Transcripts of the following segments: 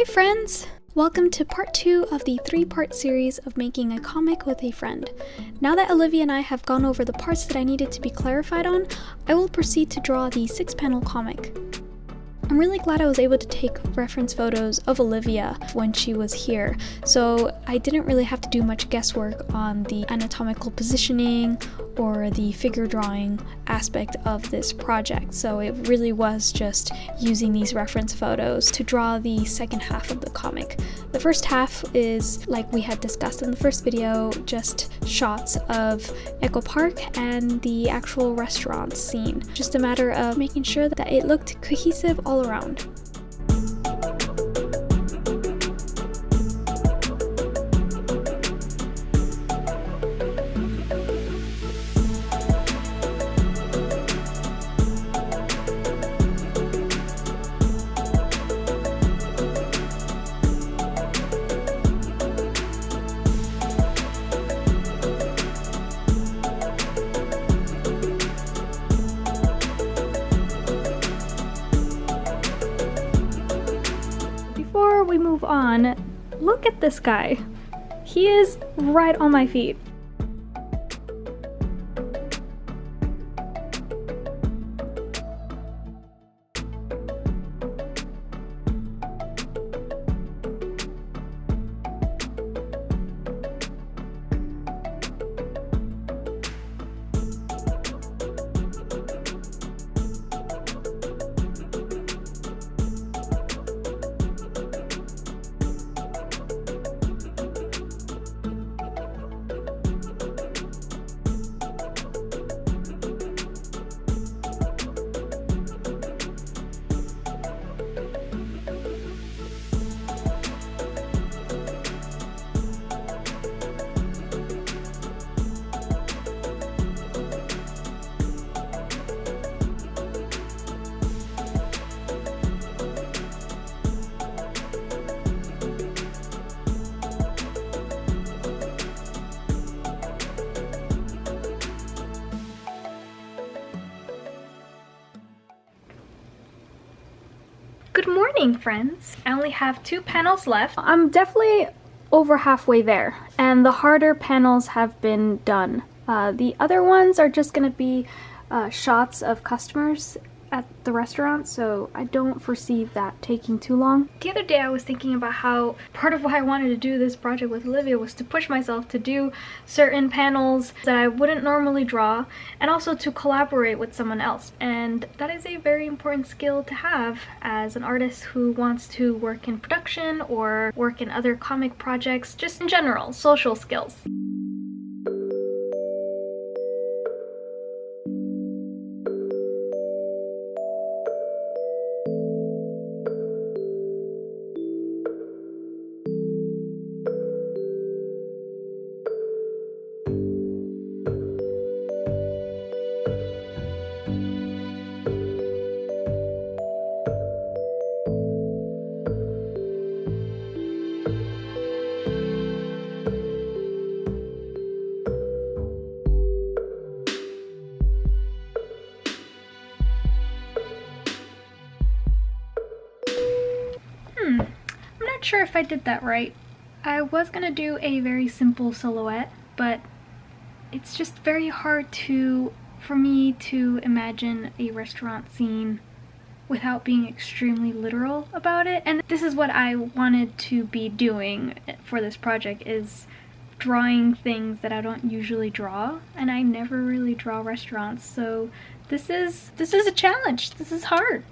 Hi friends! Welcome to part 2 of the 3-part series of making a comic with a friend. Now that Olivia and I have gone over the parts that I needed to be clarified on, I will proceed to draw the 6-panel comic. I'm really glad I was able to take reference photos of Olivia when she was here, so I didn't really have to do much guesswork on the anatomical positioning or the figure drawing aspect of this project, so it really was just using these reference photos to draw the second half of the comic. The first half is, like we had discussed in the first video, just shots of Echo Park and the actual restaurant scene. Just a matter of making sure that it looked cohesive all around. Before we move on, look at this guy. He is right on my feet. Good morning, friends! I only have 2 panels left. I'm definitely over halfway there, and the harder panels have been done. The other ones are just gonna be shots of customers at the restaurant, so I don't foresee that taking too long. The other day I was thinking about how part of why I wanted to do this project with Olivia was to push myself to do certain panels that I wouldn't normally draw, and also to collaborate with someone else. And that is a very important skill to have as an artist who wants to work in production or work in other comic projects, just in general, social skills. I'm not sure if I did that right. I was gonna do a very simple silhouette, but it's just very hard for me to imagine a restaurant scene without being extremely literal about it. And this is what I wanted to be doing for this project, is drawing things that I don't usually draw, and I never really draw restaurants, so this is a challenge. This is hard.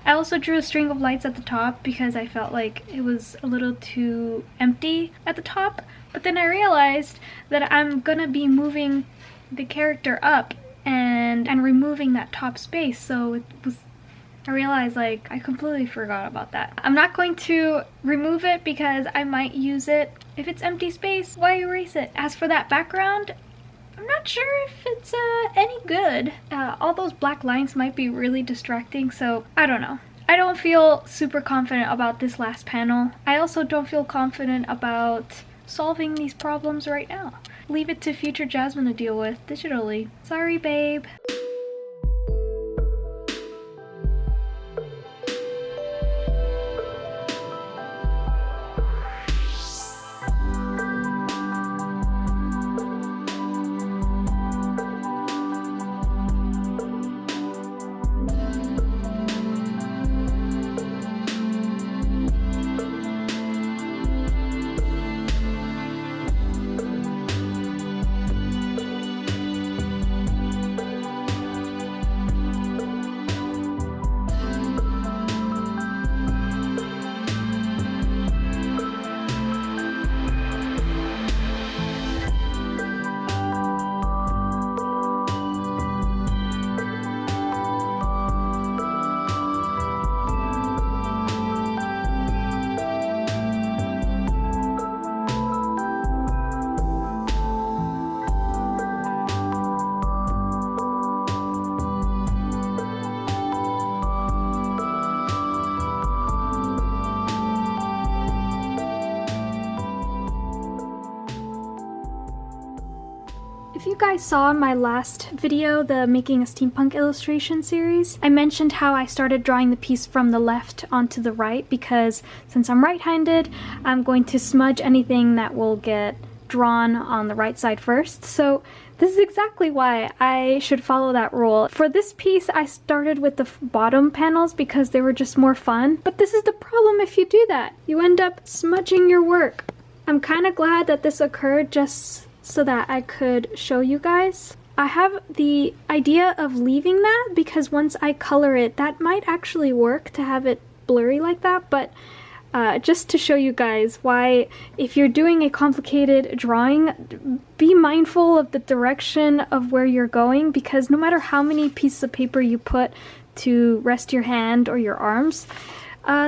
I also drew a string of lights at the top because I felt like it was a little too empty at the top, but then I realized that I'm gonna be moving the character up and removing that top space, so I realized, like, I completely forgot about that. I'm not going to remove it because I might use it. If it's empty space, why erase it? As for that background, I'm not sure if it's any good. All those black lines might be really distracting, so I don't know. I don't feel super confident about this last panel. I also don't feel confident about solving these problems right now. Leave it to future Jasmine to deal with digitally. Sorry, babe. you guys saw in my last video, the Making a Steampunk Illustration series, I mentioned how I started drawing the piece from the left onto the right because since I'm right-handed, I'm going to smudge anything that will get drawn on the right side first. So this is exactly why I should follow that rule. For this piece, I started with the bottom panels because they were just more fun, but this is the problem if you do that. You end up smudging your work. I'm kind of glad that this occurred just so that I could show you guys. I have the idea of leaving that because once I color it, that might actually work to have it blurry like that, but just to show you guys why, if you're doing a complicated drawing, be mindful of the direction of where you're going, because no matter how many pieces of paper you put to rest your hand or your arms,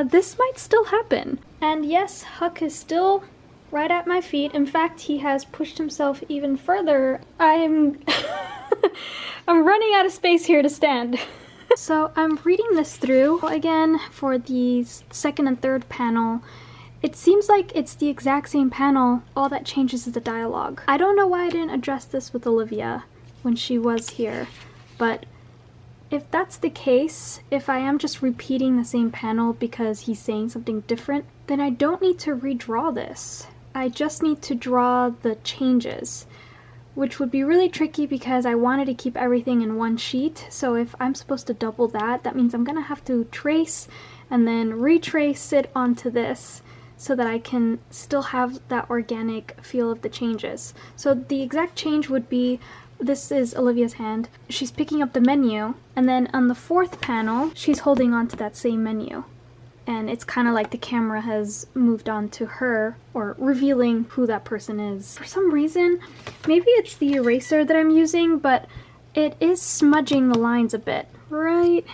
this might still happen. And yes, Huck is still right at my feet. In fact, he has pushed himself even further. I'm running out of space here to stand. So I'm reading this through again for the second and third panel. It seems like it's the exact same panel, all that changes is the dialogue. I don't know why I didn't address this with Olivia when she was here, but if that's the case, if I am just repeating the same panel because he's saying something different, then I don't need to redraw this. I just need to draw the changes, which would be really tricky because I wanted to keep everything in one sheet. So if I'm supposed to double that, that means I'm gonna have to trace and then retrace it onto this so that I can still have that organic feel of the changes. So the exact change would be, this is Olivia's hand. She's picking up the menu, and then on the fourth panel, she's holding on to that same menu. And it's kind of like the camera has moved on to her, or revealing who that person is. For some reason, maybe it's the eraser that I'm using, but it is smudging the lines a bit. Right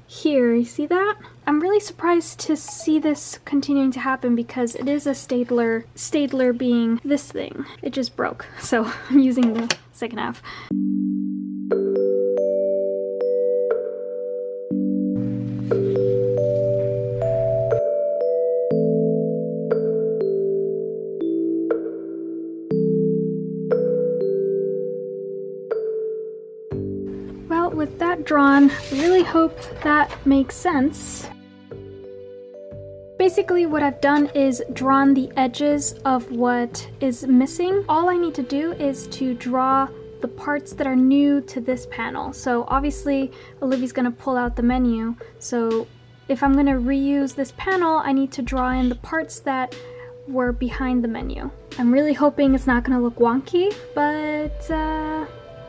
here, you see that? I'm really surprised to see this continuing to happen because it is a stapler being this thing. It just broke, so I'm using the second half. With that drawn, I really hope that makes sense. Basically what I've done is drawn the edges of what is missing. All I need to do is to draw the parts that are new to this panel. So obviously Olivia's gonna pull out the menu, so if I'm gonna reuse this panel, I need to draw in the parts that were behind the menu. I'm really hoping it's not gonna look wonky, but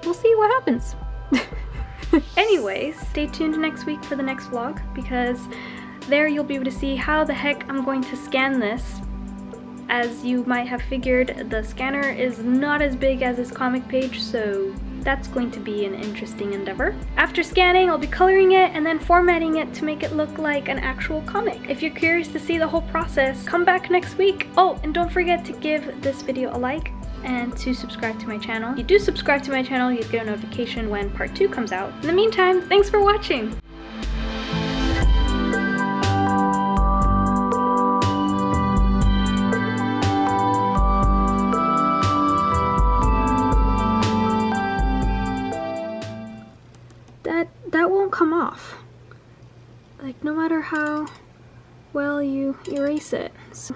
we'll see what happens. Anyways, stay tuned next week for the next vlog, because there you'll be able to see how the heck I'm going to scan this. As you might have figured, the scanner is not as big as this comic page, so that's going to be an interesting endeavor. After scanning, I'll be coloring it and then formatting it to make it look like an actual comic. If you're curious to see the whole process, come back next week. Oh, and don't forget to give this video a like and to subscribe to my channel. If you do subscribe to my channel, you'll get a notification when part 2 comes out. In the meantime, thanks for watching! That won't come off. Like, no matter how well you erase it. So